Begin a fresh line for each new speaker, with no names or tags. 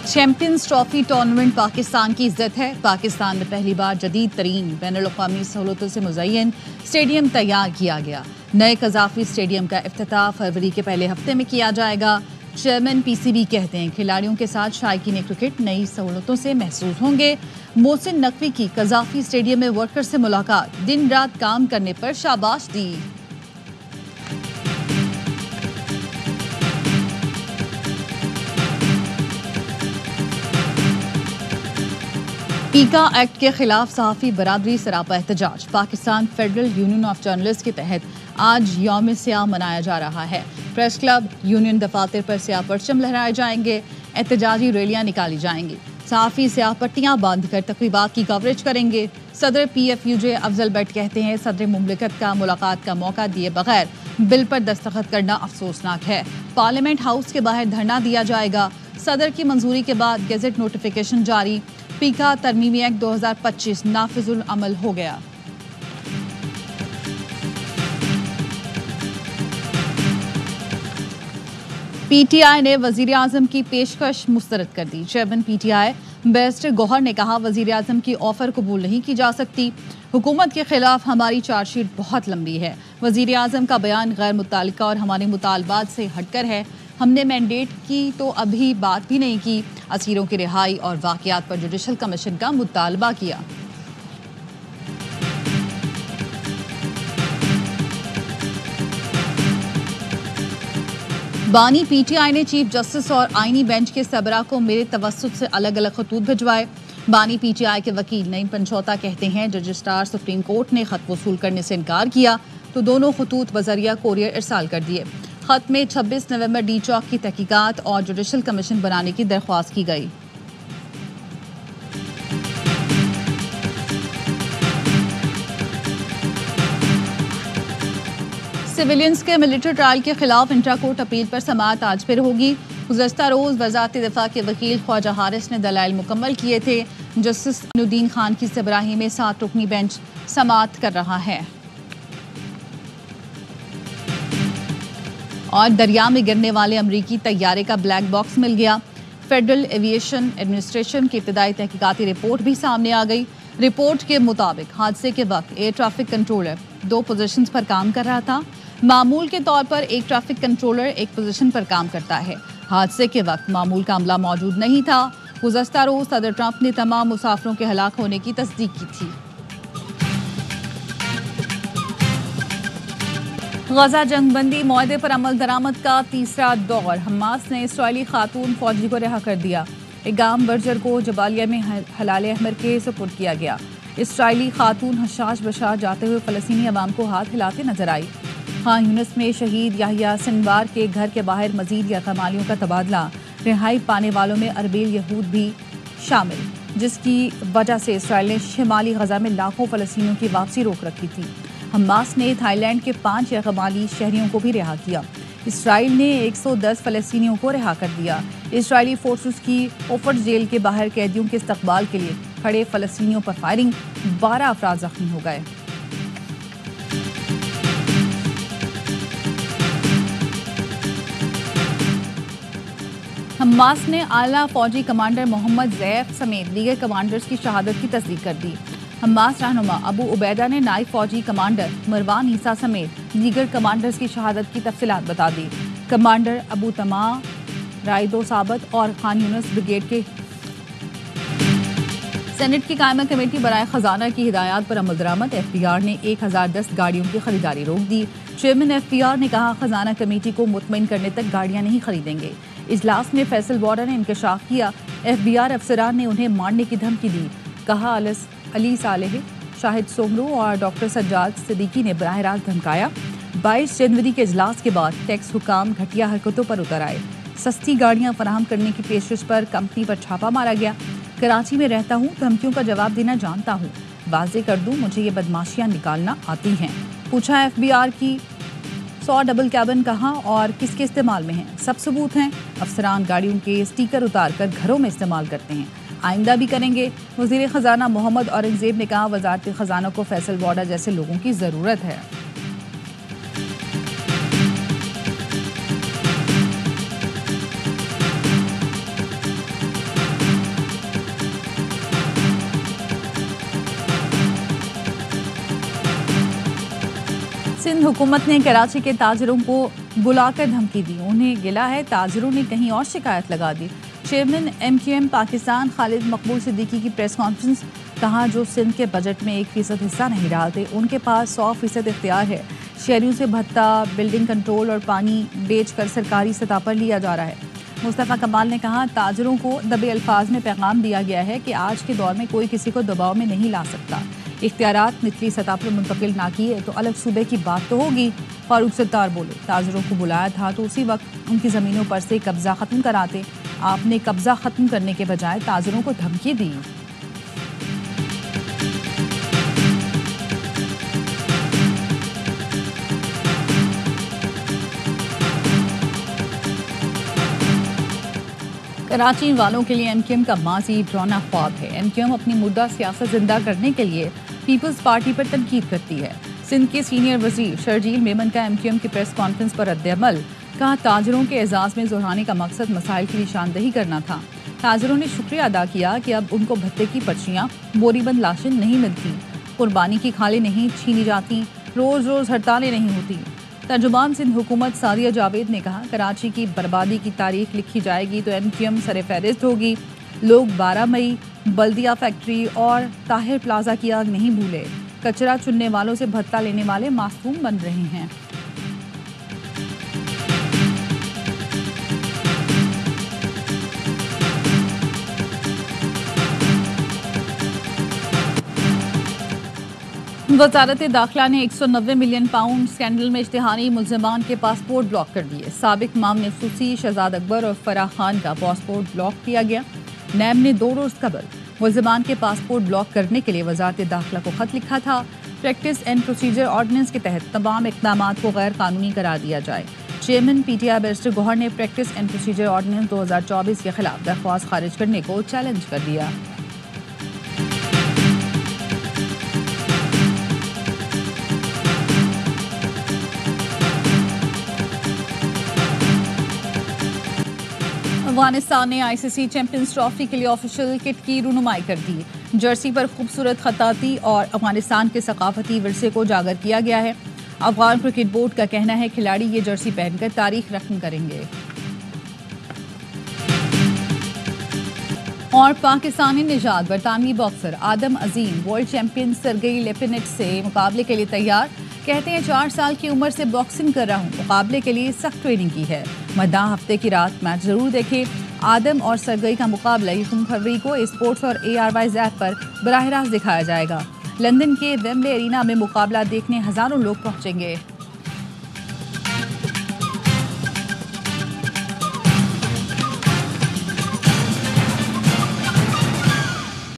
Champions trophy tournament Pakistan کی عزت ہے۔ پاکستان میں پہلی بار جدید ترین بین الاقوامی سہولتوں سے مزین اسٹیڈیم تیار کیا گیا۔ نئے قذافی اسٹیڈیم کا افتتاح فروری کے پہلے ہفتے میں کیا جائے گا۔ چیئرمین پی سی بی کہتے ہیں کھلاڑیوں کے ساتھ شائقین کرکٹ نئی سہولتوں سے محظوظ ہوں گے۔ محسن نقوی کی قذافی اسٹیڈیم میں ورکر سے ملاقات، دن رات کام کرنے پر شاباش دی۔ پیکا ایکٹ کے خلاف صحافی برادری سراپا احتجاج۔ Pakistan federal union of journalist کے تحت آج یوم سیاہ منایا جا رہا ہے۔ پریس کلب، یونین دفاتر پر سیاہ پرچم لہرائے جائیں گے، احتجاجی ریلیاں نکالی جائیں گی۔ صحافی سیاہ پٹیاں باندھ کر تقریبات کی کوریج کریں گے۔ صدر P if you J Afzal but کہتے ہیں صدر مملکت کا ملاقات کا موقع دیے بغیر بل پر دستخط کرنا افسوسناک ہے۔ پارلیمنٹ ہاؤس کے باہر دھرنا دیا جائے گا۔ صدر کی منظوری کے بعد گیزٹ نوٹیفیکیشن جاری۔ پیکا ترمیمی ایکٹ 2025 نافذ العمل ہو گیا۔ پی ٹی آئی نے وزیر اعظم کی پیشکش مسترد کر دی۔ Chairman P T I barrister Gohar نے کہا وزیر اعظم کی آفر قبول نہیں کی جا سکتی۔ حکومت کے خلاف ہماری چارج شیٹ بہت لمبی ہے۔ وزیر اعظم کا بیان غیر متعلقہ اور ہمارے مطالبات سے ہٹ کر ہے۔ ہم نے مینڈیٹ کی تو ابھی بات بھی نہیں کی۔ اسیروں کی رہائی اور واقعات پر جوڈیشل کمیشن کا مطالبہ کیا۔ بانی پی ٹی آئی نے چیف جسٹس اور آئینی بینچ کے سربراہ کو میرے توسط سے الگ الگ خطوط بھجوائے۔ بانی پی ٹی آئی کے وکیل نعیم پنچوتا کہتے ہیں رجسٹرار سپریم کورٹ نے خط وصول کرنے سے انکار کیا تو دونوں خطوط بذریعہ کوریئر ارسال کر دیے۔ خط میں 26 نومبر ڈی چوک کی تحقیقات اور جوڈیشل کمیشن بنانے کی درخواست کی گئی۔ سویلینز کے ملٹری ٹرائل کے خلاف انٹرا کورٹ اپیل پر سماعت آج پھر ہوگی۔ گزشتہ روز وزارت دفاع کے وکیل خواجہ حارث نے دلائل مکمل کیے تھے۔ جسٹس معین الدین خان کی سربراہی میں 7 رکنی بینچ سماعت کر رہا ہے۔ اور دریا میں گرنے والے امریکی طیارے کا بلیک باکس مل گیا۔ فیڈرل ایویشن ایڈمنسٹریشن کی ابتدائی تحقیقاتی رپورٹ بھی سامنے آ گئی۔ رپورٹ کے مطابق حادثے کے وقت ایئر ٹریفک کنٹرولر 2 پوزیشنز پر کام کر رہا تھا۔ معمول کے طور پر ایک ٹریفک کنٹرولر ایک پوزیشن پر کام کرتا ہے۔ حادثے کے وقت معمول کا عملہ موجود نہیں تھا۔ گزشتہ روز صدر ٹرمپ نے تمام مسافروں کے ہلاک ہونے کی تصدیق کی تھی۔ غزہ جنگ بندی معاہدے پر عمل درآمد کا تیسرا دور۔ حماس نے اسرائیلی خاتون فوجی کو رہا کر دیا۔ اگام برجر کو جبالیہ میں ہلال احمر کے سپرد کیا گیا۔ اسرائیلی خاتون حشاش بشار جاتے ہوئے فلسطینی عوام کو ہاتھ ہلاتے نظر آئی۔ خان یونس میں شہید یحییٰ سنوار کے گھر کے باہر مزید یرغمالیوں کا تبادلہ۔ رہائی پانے والوں میں اربیل یہود بھی شامل، جس کی وجہ سے اسرائیل نے شمالی غزہ میں لاکھوں فلسطینیوں کی واپسی روک رکھی تھی۔ حماس نے تھائی لینڈ کے 5 یرغمالی شہریوں کو بھی رہا کیا۔ اسرائیل نے 110 فلسطینیوں کو رہا کر دیا۔ اسرائیلی فورسز کی اوفر جیل کے باہر قیدیوں کے استقبال کے لیے کھڑے فلسطینیوں پر فائرنگ، 12 افراد زخمی ہو گئے۔ حماس نے اعلیٰ فوجی کمانڈر محمد زیف سمیت دیگر کمانڈرز کی شہادت کی تصدیق کر دی۔ حماس رہنما ابو عبیدہ نے نائب فوجی کمانڈر مروان عیسیٰ سمیت دیگر کمانڈرز کی شہادت کی تفصیلات بتا دی۔ کمانڈر ابو تمام، رائدو ثابت اور خان یونس بریگیڈ کے سینٹ کی قائمہ کمیٹی برائے خزانہ کی ہدایات پر عمل درآمد۔ ایف بی آر نے 1010 گاڑیوں کی خریداری روک دی۔ چیئرمین ایف بی آر نے کہا خزانہ کمیٹی کو مطمئن کرنے تک گاڑیاں نہیں خریدیں گے۔ اجلاس میں فیصل بورڈا نے انکشاف کیا۔ ایف بی آر افسران نے انہیں مارنے کی دھمکی دی۔ کہا علی صالح، شاہد سومرو اور ڈاکٹر سجاد صدیقی نے براہ راست دھمکایا۔ 22 جنوری کے اجلاس کے بعد ٹیکس حکام گھٹیا حرکتوں پر اتر آئے۔ سستی گاڑیاں فراہم کرنے کی پیشکش پر کمپنی پر چھاپا مارا گیا۔ کراچی میں رہتا ہوں، دھمکیوں کا جواب دینا جانتا ہوں۔ واضح کر دوں مجھے یہ بدماشیاں نکالنا آتی ہیں۔ پوچھا ایف بی آر کی 100 ڈبل کیبن کہاں اور کس کے استعمال میں ہیں؟ سب ثبوت ہیں۔ افسران گاڑیوں کے سٹیکر اتار کر گھروں میں استعمال کرتے ہیں، آئندہ بھی کریں گے۔ وزیر خزانہ محمد اورنگزیب نے کہا وزارت خزانہ کو فیصل بورڈا جیسے لوگوں کی ضرورت ہے۔ سندھ حکومت نے کراچی کے تاجروں کو بلا کر دھمکی دی. انہیں گلا ہے تاجروں نے کہیں اور شکایت لگا دی. چیئرمین MQM پاکستان خالد مقبول صدیقی کی پریس کانفرنس. کہا جو سندھ کے بجٹ میں 1% حصہ نہیں ڈالتے ان کے پاس 100% اختیار ہے. شہریوں سے بھتہ، بلڈنگ کنٹرول اور پانی بیچ کر سرکاری سطح پر لیا جا رہا ہے. مصطفیٰ کمال نے کہا تاجروں کو دبے الفاظ میں پیغام دیا گیا ہے کہ آج کے دور میں کوئی کسی کو دباؤ میں نہیں لا سکتا. اختیارات نچلی سطح پر منتقل نہ کیے تو الگ صوبے کی بات تو ہوگی. فاروق ستار بولے تاجروں کو بلایا تھا تو اسی وقت ان کی زمینوں پر سے قبضہ ختم کراتے. آپ نے قبضہ ختم کرنے کے بجائے تاجروں کو دھمکی دی. کراچی والوں کے لیے MQM کا ماضی ڈرانا خواب ہے. MQM اپنی مردہ سیاست زندہ کرنے کے لیے پیپلز پارٹی پر تنقید کرتی ہے. سندھ کے سینئر وزیر شرجیل میمن کا MQM کی پریس کانفرنس پر رد عمل. کہا تاجروں کے اعزاز میں ظہرانے کا مقصد مسائل کی نشاندہی کرنا تھا. تاجروں نے شکریہ ادا کیا کہ اب ان کو بھتے کی پرچیاں بوری بند لاشیں نہیں ملتی، قربانی کی کھالیں نہیں چھینی جاتی، روز روز ہڑتالیں نہیں ہوتی. ترجمان سندھ حکومت سعدیہ جاوید نے کہا کراچی کی بربادی کی تاریخ لکھی جائے گی تو MQM سر فہرست ہوگی. لوگ 12 مئی بلدیہ فیکٹری اور طاہر پلازا کی آگ نہیں بھولے. کچرا چننے والوں سے بھتہ لینے والے معصوم بن رہے ہیں. وزارت داخلہ نے 190 ملین پاؤنڈ اسکینڈل میں اشتہاری ملزمان کے پاسپورٹ بلاک کر دیے. سابق معاون خصوصی شہزاد اکبر اور فراح خان کا پاسپورٹ بلاک کیا گیا. نیب نے 2 روز قبل ملزمان کے پاسپورٹ بلاک کرنے کے لیے وزارت داخلہ کو خط لکھا تھا. پریکٹس اینڈ پروسیجر آرڈیننس کے تحت تمام اقدامات کو غیر قانونی قرار دیا جائے. چیئرمین PTI بیرسٹر گوہر نے پریکٹس اینڈ پروسیجر آرڈیننس 2024 کے خلاف درخواست خارج کرنے کو چیلنج کر دیا. افغانستان نے ICC چیمپئنز ٹرافی کے لیے آفیشیل کٹ کی رونمائی کر دی. جرسی پر خوبصورت خطاطی اور افغانستان کے ثقافتی ورثے کو اجاگر کیا گیا ہے. افغان کرکٹ بورڈ کا کہنا ہے کھلاڑی یہ جرسی پہن کر تاریخ رقم کریں گے. اور پاکستانی نژاد برطانوی باکسر آدم عظیم ورلڈ چیمپئن سرگئی لیپینٹ سے مقابلے کے لیے تیار. کہتے ہیں 4 سال کی عمر سے باکسنگ کر رہا ہوں، مقابلے کے لیے سخت ٹریننگ کی ہے. مداح ہفتے کی رات میچ ضرور دیکھیں. آدم اور سرگئی کا مقابلہ 21 فروری کو اسپورٹس اور ARY ایپ پر براہ راست دکھایا جائے گا. لندن کے ویمبلے ارینا میں مقابلہ دیکھنے ہزاروں لوگ پہنچیں گے.